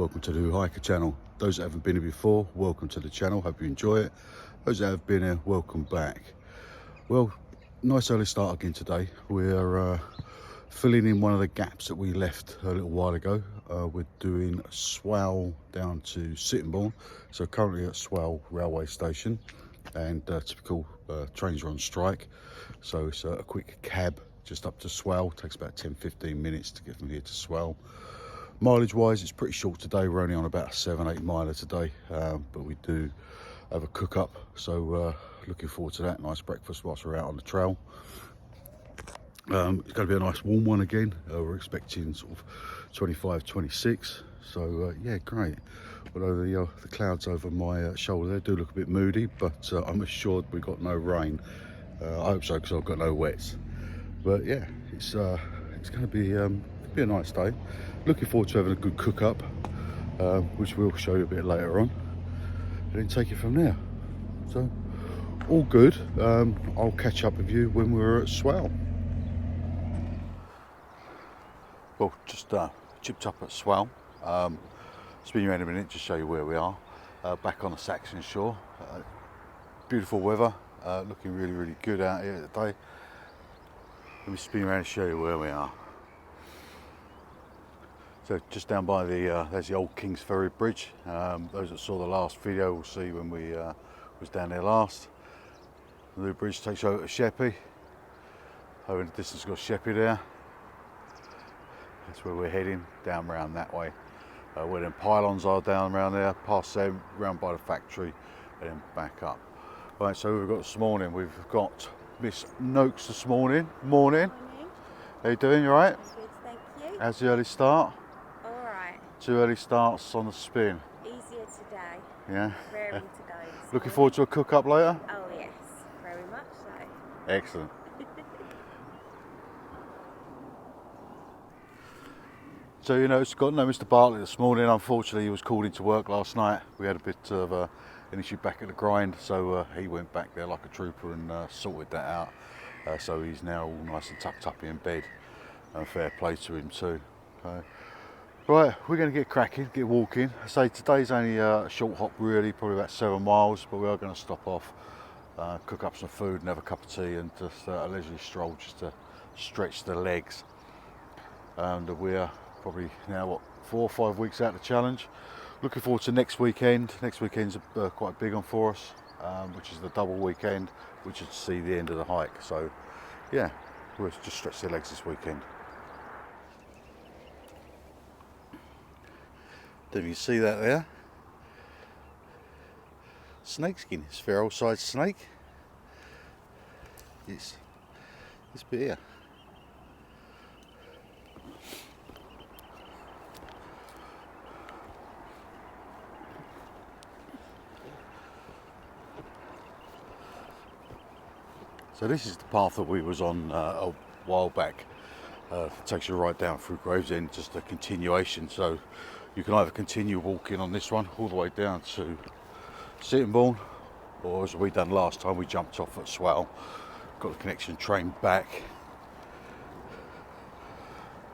welcome to the New Hiker channel. Those that haven't been here before, welcome to the channel, hope you enjoy it. Those that have been here, welcome back. Well, nice early start again today. We're filling in one of the gaps that we left a little while ago. We're doing Swale down to Sittingborne, so currently at Swale railway station, and typical trains are on strike, so it's a quick cab just up to Swale. Takes about 10-15 minutes to get from here to Swale. Mileage wise, it's pretty short today. We're only on about a 7-8 miler today, but we do have a cook up, so looking forward to that. Nice breakfast whilst we're out on the trail. It's going to be a nice warm one again. We're expecting sort of 25, 26, so yeah, great. Although the clouds over my shoulder there do look a bit moody, but I'm assured we've got no rain. I hope so, because I've got no wets. But yeah, it's going to be a nice day. Looking forward to having a good cook up, which we'll show you a bit later on, and then take it from there. So all good. I'll catch up with you when we're at Swale. Well, just chipped up at Swale. Spin you around a minute, just show you where we are. Back on the Saxon Shore. Beautiful weather, looking really good out here today. Let me spin around and show you where we are. So just down by the, there's the old King's Ferry Bridge. Those that saw the last video will see when we was down there last. The new bridge takes you over to Sheppey. Over in the distance got Sheppey there. That's where we're heading, down round that way. Where them pylons are down around there, past them, round by the factory, and then back up. Right, so we've got this morning, we've got Miss Noakes this morning. Morning. How you doing, you alright? Good, thank you. How's the early start? Alright. 2 early starts on the spin. Easier today. Yeah. Raring to go. Looking forward to a cook up later? Oh yes, very much so. Excellent. So you know, it's got no Mr. Bartlett this morning. Unfortunately, he was called into work last night. We had a bit of an issue back at the grind, so he went back there like a trooper and sorted that out. So he's now all nice and tucked up in bed. Fair play to him too. Right, we're going to get cracking, get walking. I say today's only a short hop really, probably about 7 miles, but we are going to stop off, cook up some food and have a cup of tea and just a leisurely stroll just to stretch the legs. And we're probably now, what, 4 or 5 weeks out of the challenge. Looking forward to next weekend. Next weekend's quite a big one for us, which is the double weekend, which is to see the end of the hike. So yeah, we'll just stretch the legs this weekend. Did you see that there? Snake skin. It's a fair old sized snake. Yes, this bit here. So this is the path that we was on a while back. It takes you right down through Gravesend, just a continuation. So you can either continue walking on this one all the way down to Sittingborne, or as we done last time, we jumped off at Swale, got the connection train back.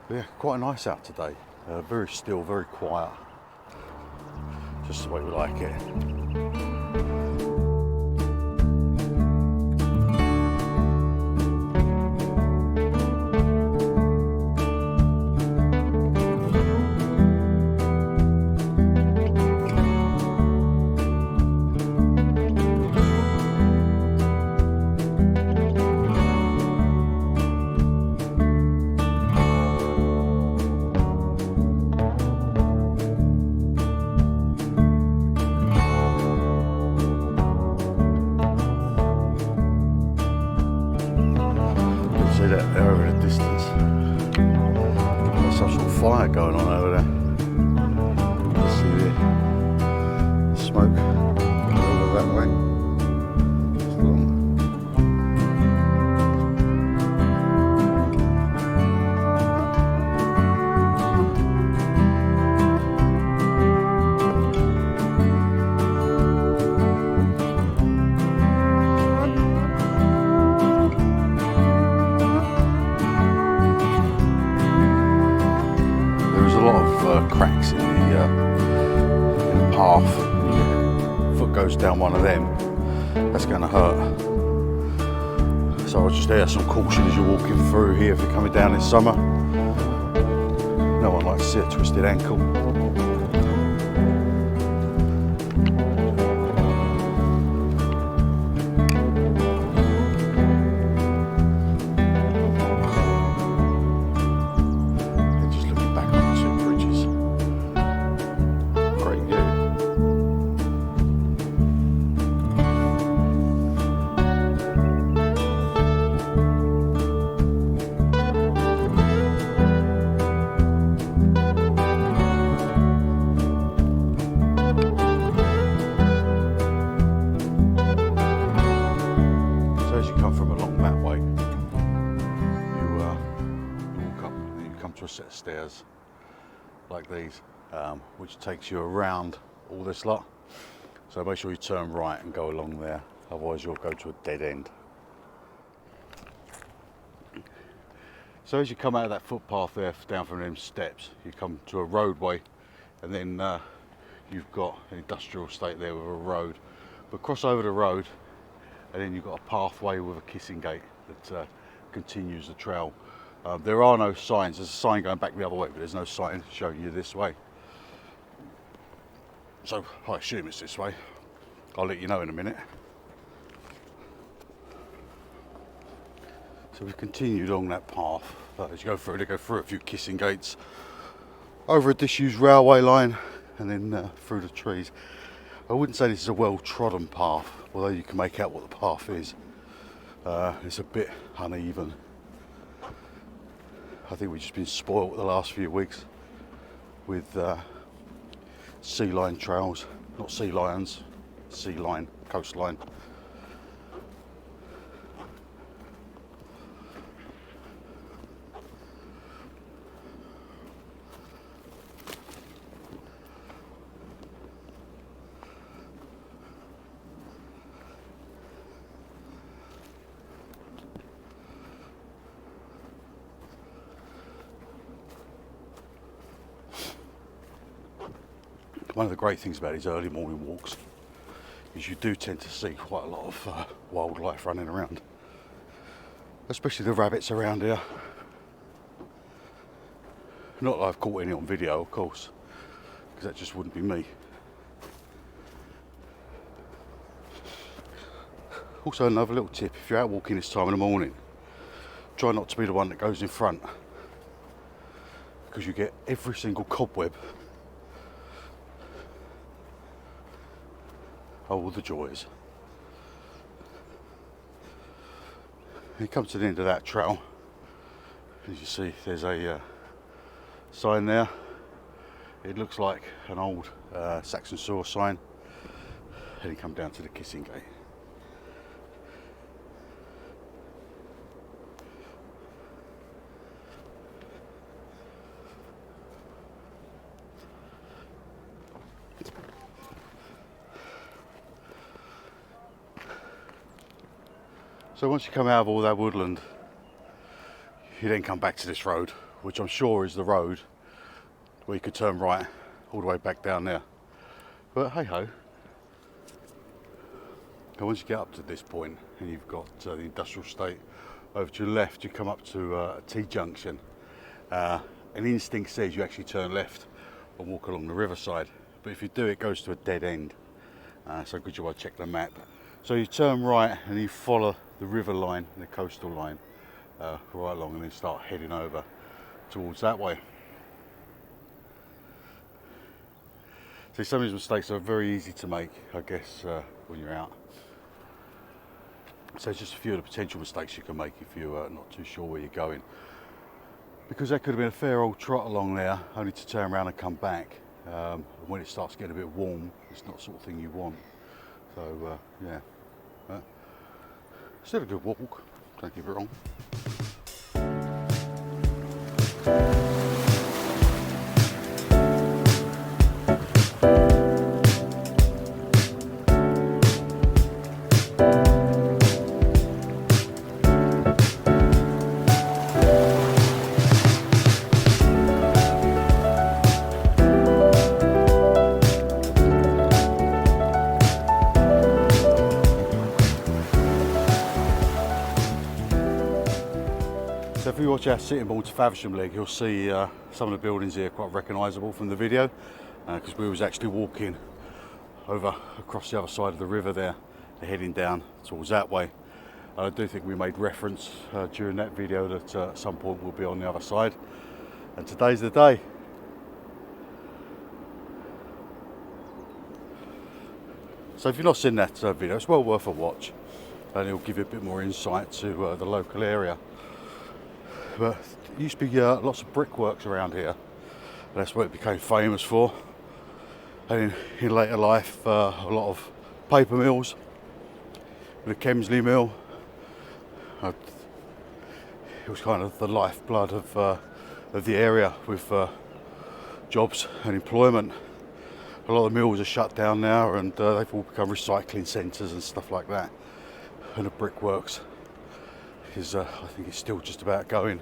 But yeah, quite nice out today. Very still, very quiet. Just the way we like it. See that there over the distance. There's some sort of fire going on over there. You see the smoke over that way. It's long. path, your foot goes down one of them, that's going to hurt. So I'll just air some caution as you're walking through here if you're coming down in summer. No one likes to see a twisted ankle. A set of stairs like these, which takes you around all this lot, so make sure you turn right and go along there, otherwise you'll go to a dead end. So as you come out of that footpath there down from them steps, you come to a roadway, and then you've got an industrial estate there with a road, but cross over the road and then you've got a pathway with a kissing gate that continues the trail. There are no signs. There's a sign going back the other way, but there's no sign showing you this way. So I assume it's this way. I'll let you know in a minute. So we've continued along that path. As you go through, they go through a few kissing gates, over a disused railway line, and then through the trees. I wouldn't say this is a well-trodden path, although you can make out what the path is. It's a bit uneven. I think we've just been spoilt the last few weeks with sea line trails, not sea lions, sea line, coastline. One of the great things about these early morning walks is you do tend to see quite a lot of wildlife running around, especially the rabbits around here. Not that I've caught any on video, of course, because that just wouldn't be me. Also, another little tip: if you're out walking this time in the morning, try not to be the one that goes in front, because you get every single cobweb. All the joys. You come to the end of that trail, as you see there's a sign there. It looks like an old Saxon Shore sign, and you come down to the kissing gate. So once you come out of all that woodland, you then come back to this road, which I'm sure is the road where you could turn right all the way back down there. But hey ho. And once you get up to this point and you've got the industrial estate over to your left, you come up to a T-junction. An instinct says you actually turn left and walk along the riverside. But if you do, it goes to a dead end. So good job I checked the map. So you turn right and you follow the river line, the coastal line, right along, and then start heading over towards that way. So some of these mistakes are very easy to make, I guess, when you're out. So it's just a few of the potential mistakes you can make if you're not too sure where you're going. Because that could have been a fair old trot along there, only to turn around and come back. When it starts getting a bit warm, it's not the sort of thing you want. So yeah, still a good walk, don't get me wrong. you watch our Sittingborne to Faversham leg, you'll see some of the buildings here quite recognisable from the video, because we was actually walking over across the other side of the river there, heading down towards that way. I do think we made reference during that video that at some point we'll be on the other side, and today's the day. So if you've not seen that video, it's well worth a watch, and it'll give you a bit more insight to the local area. But there used to be lots of brickworks around here, and that's what it became famous for. And in later life, a lot of paper mills, the Kemsley mill. It was kind of the lifeblood of the area, with jobs and employment. A lot of the mills are shut down now, and they've all become recycling centres and stuff like that. And the brickworks is, I think it's still just about going.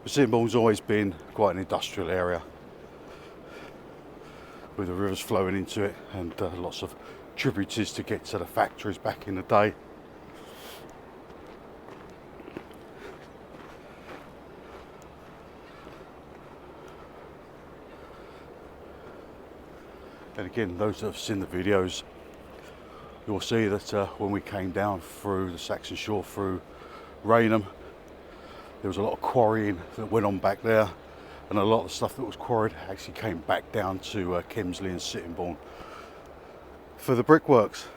But Sittingborne's always been quite an industrial area, with the rivers flowing into it, and lots of tributaries to get to the factories back in the day. And again, those that have seen the videos, you'll see that when we came down through the Saxon Shore through Rainham, there was a lot of quarrying that went on back there, and a lot of the stuff that was quarried actually came back down to Kemsley and Sittingborne for the brickworks.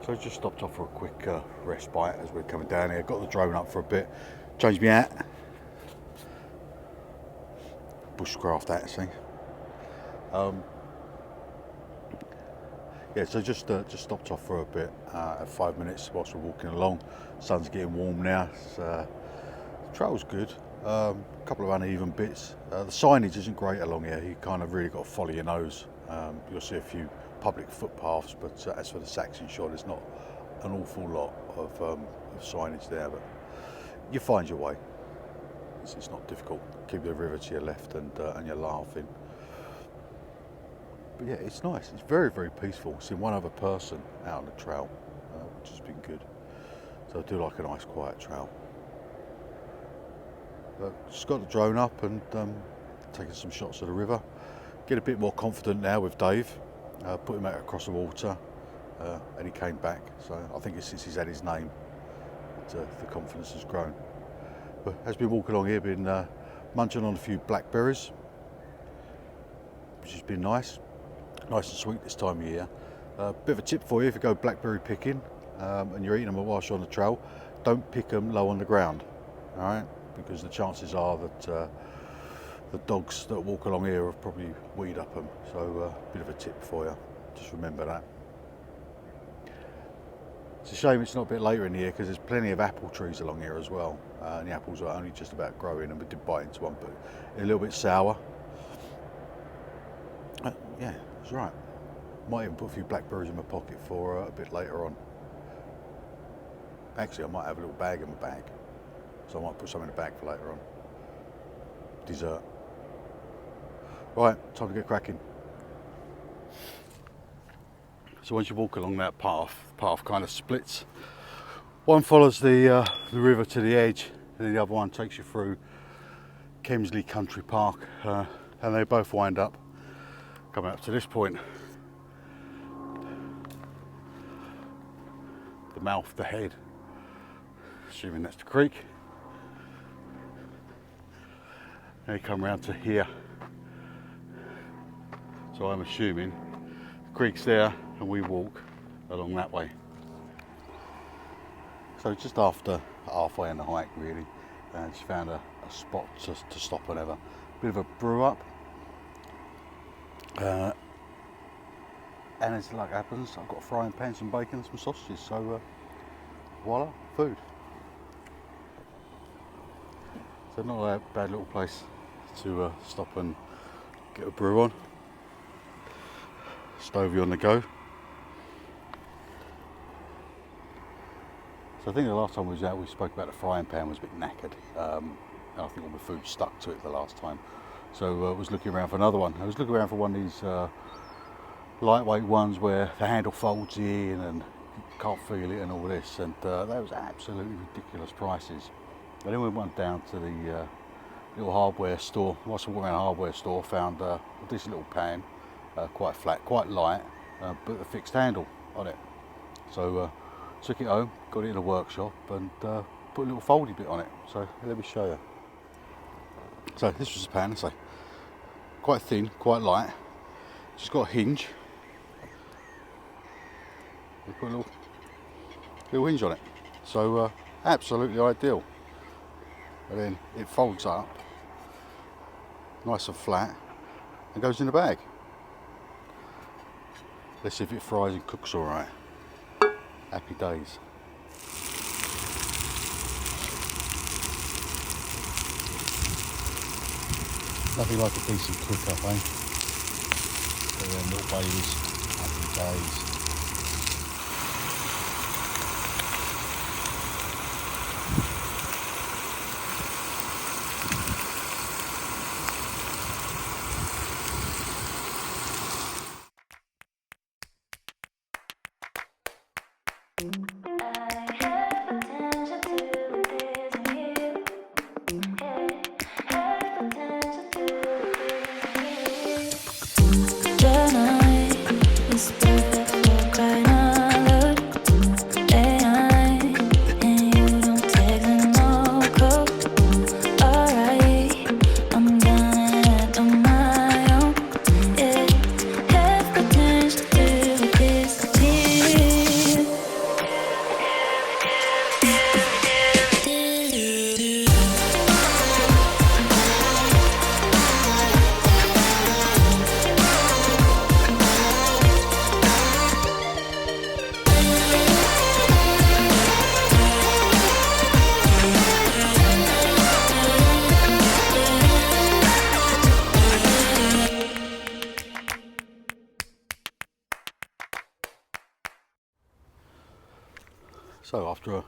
So I just stopped off for a quick respite as we're coming down here. Got the drone up for a bit, changed me hat. Bushcraft hat, see. Yeah, so just stopped off for a bit, 5 minutes whilst we're walking along. Sun's getting warm now. The trail's good. A couple of uneven bits. The signage isn't great along here. You kind of really got to follow your nose. You'll see a few public footpaths, but as for the Saxon Shore, there's not an awful lot of signage there, but you find your way. It's not difficult. Keep the river to your left, and you're laughing. But yeah, it's nice. It's very, very peaceful. Seen one other person out on the trail, which has been good. So I do like a nice quiet trail. But just got the drone up and taking some shots of the river. Get a bit more confident now with Dave. Put him out across the water, and he came back. So I think it's since he's had his name that the confidence has grown. But as been walking along here, been munching on a few blackberries. temperature's been nice and sweet this time of year. Bit of a tip for you: if you go blackberry picking and you're eating them whilst you're on the trail, don't pick them low on the ground, all right? Because the chances are that the dogs that walk along here have probably weed up them. So bit of a tip for you, just remember that. It's a shame it's not a bit later in the year, because there's plenty of apple trees along here as well, and the apples are only just about growing, and we did bite into one, but they're a little bit sour. Yeah, it's right. Might even put a few blackberries in my pocket for a bit later on. Actually, I might have a little bag in my bag, so I might put some in the bag for later on. Dessert. Right, time to get cracking. So once you walk along that path, the path kind of splits. One follows the river to the edge, and then the other one takes you through Kemsley Country Park, and they both wind up coming up to this point. The mouth, the head, assuming that's the creek. And you come round to here. So I'm assuming the creek's there and we walk along that way. So just after halfway in the hike really, and just found a spot to stop and have a bit of a brew up. And as luck happens, I've got a frying pan, some bacon, some sausages, so voila, food. So not a bad little place to stop and get a brew on. Stovey on the go. So I think the last time we was out, we spoke about the frying pan was a bit knackered, and I think all the food stuck to it the last time. So I was looking around for another one. I was looking around for one of these lightweight ones where the handle folds in and you can't feel it and all this, and that was absolutely ridiculous prices. And then we went down to the little hardware store. Whilst I walked around a hardware store, found a decent little pan, quite flat, quite light, but a fixed handle on it. So took it home, got it in a workshop, and put a little foldy bit on it. So let me show you. So this was the pan, so quite thin, quite light. Just got a hinge. We put a little hinge on it. So absolutely ideal. And then it folds up, nice and flat, and goes in the bag. Let's see if it fries and cooks all right. Happy days. Nothing like a decent cook up, eh? But then little babies, happy days. So after a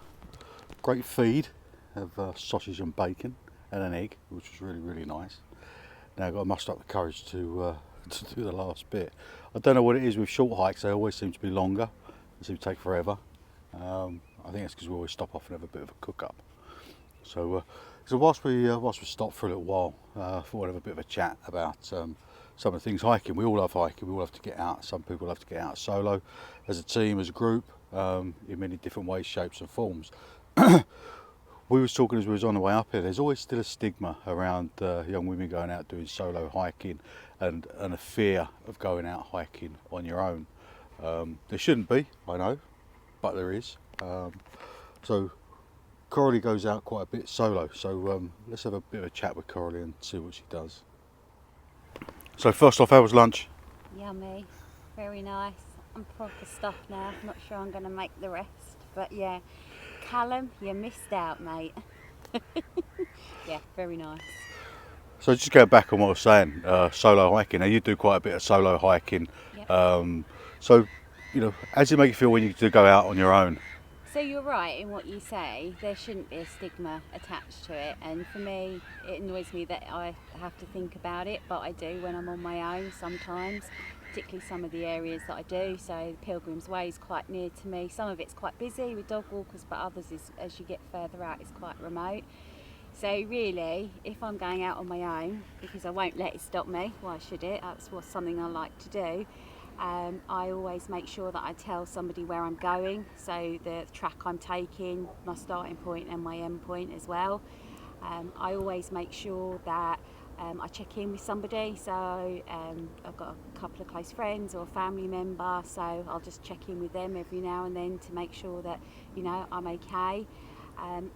great feed of sausage and bacon and an egg, which was really nice, now I've got to muster up the courage to do the last bit. I don't know what it is with short hikes, they always seem to be longer, they seem to take forever. I think it's because we always stop off and have a bit of a cook up. So whilst we stopped for a little while, I thought I'd have a bit of a chat about some of the things hiking. We all love hiking, we all love to get out. Some people love to get out solo, as a team, as a group, in many different ways, shapes and forms. we was talking as we was on the way up here, there's always still a stigma around young women going out doing solo hiking and a fear of going out hiking on your own. There shouldn't be, I know, but there is. So Coralie goes out quite a bit solo, so let's have a bit of a chat with Coralie and see what she does. So first off, how was lunch? Yummy, very nice. I'm proper stuffed now. Not sure I'm going to make the rest, but yeah. Callum, you missed out, mate. Yeah, very nice. So just going back on what I was saying, solo hiking. Now you do quite a bit of solo hiking. Yep. So, you know, how does it make you feel when you do go out on your own? So you're right in what you say. There shouldn't be a stigma attached to it, and for me, it annoys me that I have to think about it, but I do when I'm on my own sometimes, particularly some of the areas that I do. So the Pilgrim's Way is quite near to me. Some of it's quite busy with dog walkers, but others is, as you get further out, is quite remote. So really, if I'm going out on my own, because I won't let it stop me, why should it? That's something I like to do. I always make sure that I tell somebody where I'm going, so the track I'm taking, my starting point and my end point as well. I always make sure that I check in with somebody, so I've got a couple of close friends or a family member, so I'll just check in with them every now and then to make sure that, you know, I'm okay.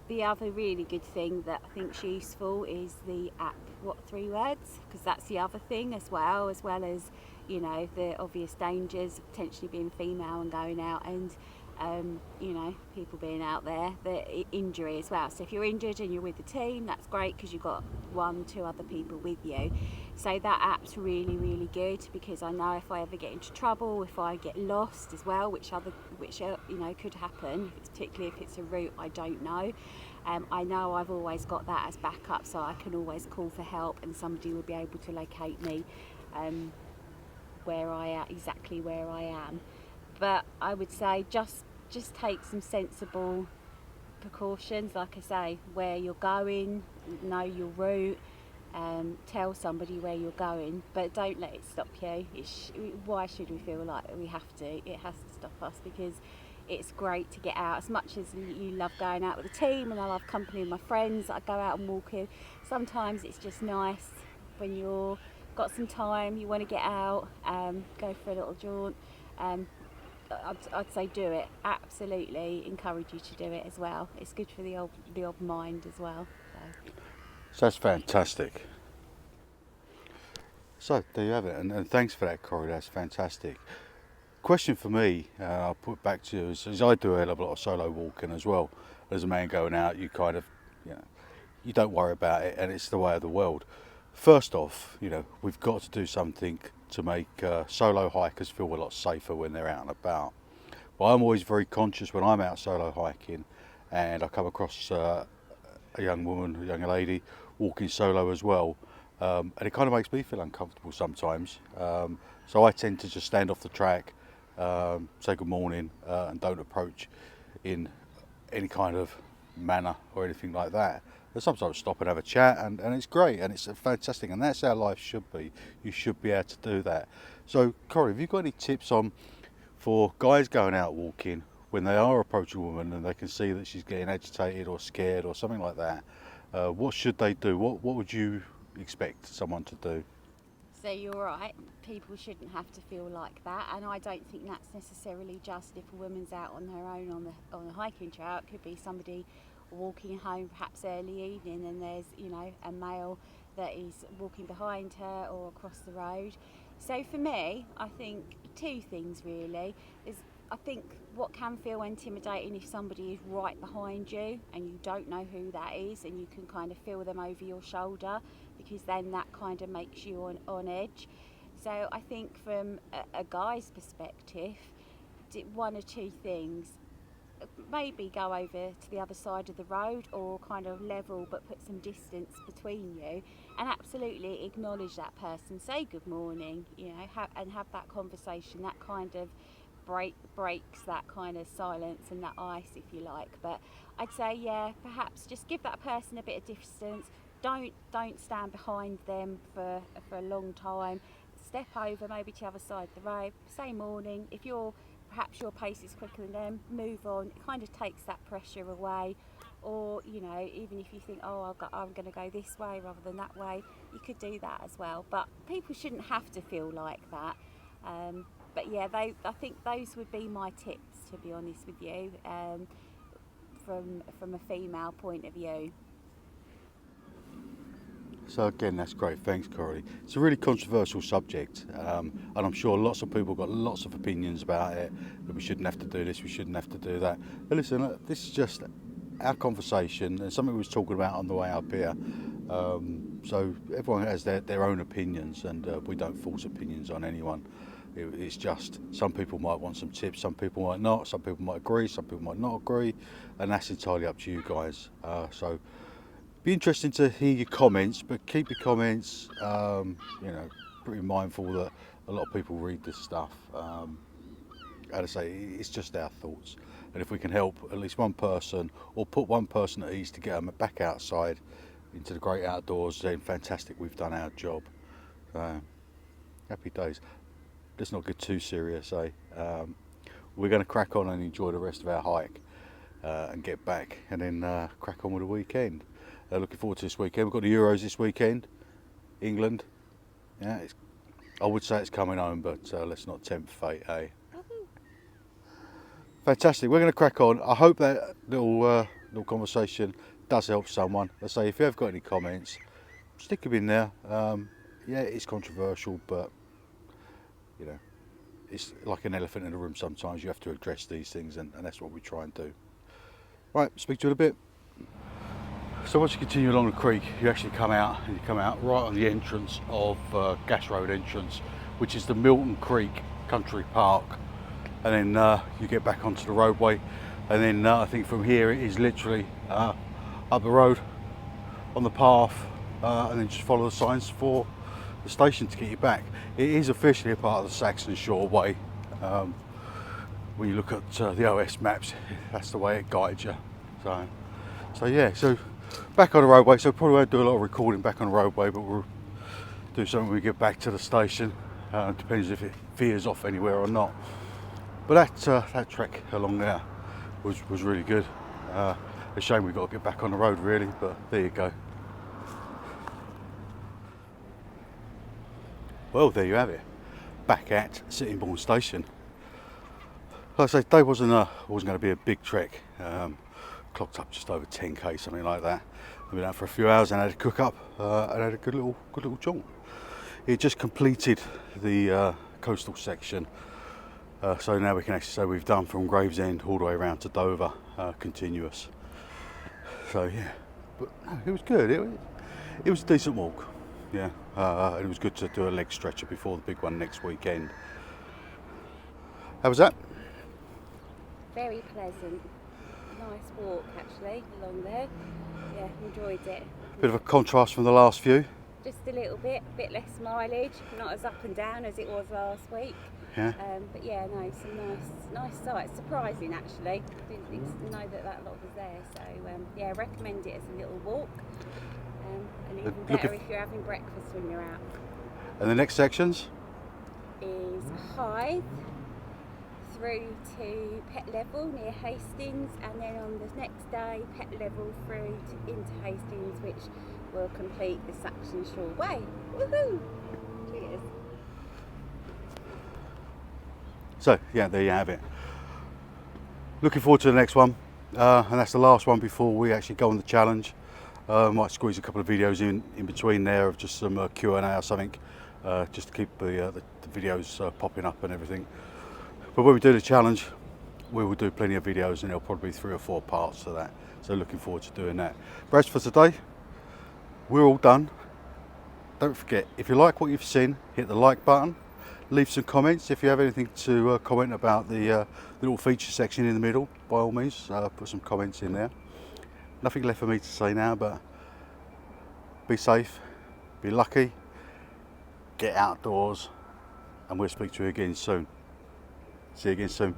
The other really good thing that I think's useful is the app, What 3 Words, because that's the other thing as well as, you know, the obvious dangers of potentially being female and going out and, you know, people being out there, the injury as well. So if you're injured and you're with the team, that's great because you've got 1-2 other people with you. So that app's really, really good because I know if I ever get into trouble, if I get lost as well, which you know, could happen, particularly if it's a route I don't know. I know I've always got that as backup, so I can always call for help and somebody will be able to locate me exactly where I am. But I would say just take some sensible precautions, like I say, where you're going, know your route, tell somebody where you're going, but don't let it stop you. Why should we feel like we have to? It has to stop us because it's great to get out. As much as you love going out with the team and I love company with my friends, I go out and walk in. Sometimes it's just nice when you're got some time, you want to get out, go for a little jaunt. I'd say do it. Absolutely encourage you to do it as well. It's good for the old mind as well. So that's fantastic. So there you have it, and thanks for that, Corey. That's fantastic. Question for me, I'll put back to you, is I do a lot of solo walking as well. As a man going out, you kind of, you know, you don't worry about it, and it's the way of the world. First off, you know, we've got to do something to make solo hikers feel a lot safer when they're out and about. Well, I'm always very conscious when I'm out solo hiking and I come across a young woman, a young lady walking solo as well, and it kind of makes me feel uncomfortable sometimes. So I tend to just stand off the track, say good morning, and don't approach in any kind of manner or anything like that. But sometimes stop and have a chat, and it's great, and it's fantastic, and that's how life should be. You should be able to do that. So, Corey, have you got any tips on for guys going out walking when they are approaching a woman and they can see that she's getting agitated or scared or something like that? What should they do? What would you expect someone to do? So you're right, people shouldn't have to feel like that, and I don't think that's necessarily just if a woman's out on her own on a hiking trail. It could be somebody walking home perhaps early evening and there's, you know, a male that is walking behind her or across the road. So for me, I think 2 things really is, I think what can feel intimidating if somebody is right behind you and you don't know who that is and you can kind of feel them over your shoulder, because then that kind of makes you on edge. So I think from a guy's perspective, 1 or 2 things. Maybe go over to the other side of the road or kind of level but put some distance between you, and absolutely acknowledge that person, say good morning, you know, and have that conversation. That kind of breaks that kind of silence and that ice, if you like. But I'd say, yeah, perhaps just give that person a bit of distance. Don't stand behind them for a long time. Step over maybe to the other side of the road, say morning. If you're perhaps your pace is quicker than them, move on. It kind of takes that pressure away. Or, you know, even if you think, oh, I'm going to go this way rather than that way, you could do that as well. But people shouldn't have to feel like that. But yeah, I think those would be my tips, to be honest with you, from a female point of view. So again, that's great. Thanks, Coralie. It's a really controversial subject, and I'm sure lots of people got lots of opinions about it, that we shouldn't have to do this, we shouldn't have to do that. But listen, this is just our conversation and something we was talking about on the way up here. So everyone has their own opinions, and we don't force opinions on anyone. It's just some people might want some tips, some people might not, some people might agree, some people might not agree, and that's entirely up to you guys. So be interesting to hear your comments, but keep your comments, you know, pretty mindful that a lot of people read this stuff. How to say, it's just our thoughts, and if we can help at least one person or put one person at ease to get them back outside into the great outdoors, then fantastic, we've done our job. Happy days. Let's not get too serious, eh? We're going to crack on and enjoy the rest of our hike and get back, and then crack on with the weekend. Looking forward to this weekend. We've got the Euros this weekend, England. Yeah, I would say it's coming home, but let's not tempt fate, eh? Fantastic. We're going to crack on. I hope that little conversation does help someone. Let's say if you have got any comments, stick them in there. Yeah, it's controversial, but you know, it's like an elephant in the room. Sometimes you have to address these things, and that's what we try and do. Right, speak to you in a bit. So once you continue along the creek, you actually come out, and you come out right on the entrance of Gas Road entrance, which is the Milton Creek Country Park, and then you get back onto the roadway, and then I think from here it is literally up the road on the path, and then just follow the signs for the station to get you back. It is officially a part of the Saxon Shore way. When you look at the OS maps, that's the way it guides you. So yeah, so back on the roadway. So probably won't do a lot of recording back on the roadway, but we'll do something when we get back to the station. Depends if it veers off anywhere or not. But that trek along there was really good. A shame we've got to get back on the road really, but there you go. Well, there you have it. Back at Sittingborne station. Like I say, today wasn't going to be a big trek. Clocked up just over 10k, something like that. I've been out for a few hours and had a cook up and had a good little jaunt. It just completed the coastal section, so now we can actually say we've done from Gravesend all the way around to Dover, continuous. So yeah, but no, it was good. It was a decent walk. Yeah, it was good to do a leg stretcher before the big one next weekend. How was that? Very pleasant. Nice walk actually along there. Yeah, enjoyed it. Bit of a contrast from the last few. Just a little bit less mileage, not as up and down as it was last week. Yeah. But yeah, no, some nice sights. Surprising actually. Didn't know that lot was there. So yeah, recommend it as a little walk. And even better if you're having breakfast when you're out. And the next sections? Is Hythe through to Pet Level near Hastings, and then on the next day Pet Level through into Hastings, which will complete the Saxon Shore way. Woohoo! Cheers! So yeah, there you have it. Looking forward to the next one, and that's the last one before we actually go on the challenge. Might squeeze a couple of videos in between there of just some Q&A or something, just to keep the videos popping up and everything. But when we do the challenge, we will do plenty of videos, and there'll probably be 3 or 4 parts to that. So looking forward to doing that. But as for today, we're all done. Don't forget, if you like what you've seen, hit the like button. Leave some comments. If you have anything to comment about the little feature section in the middle, by all means, put some comments in there. Nothing left for me to say now, but be safe, be lucky, get outdoors, and we'll speak to you again soon. See you again soon.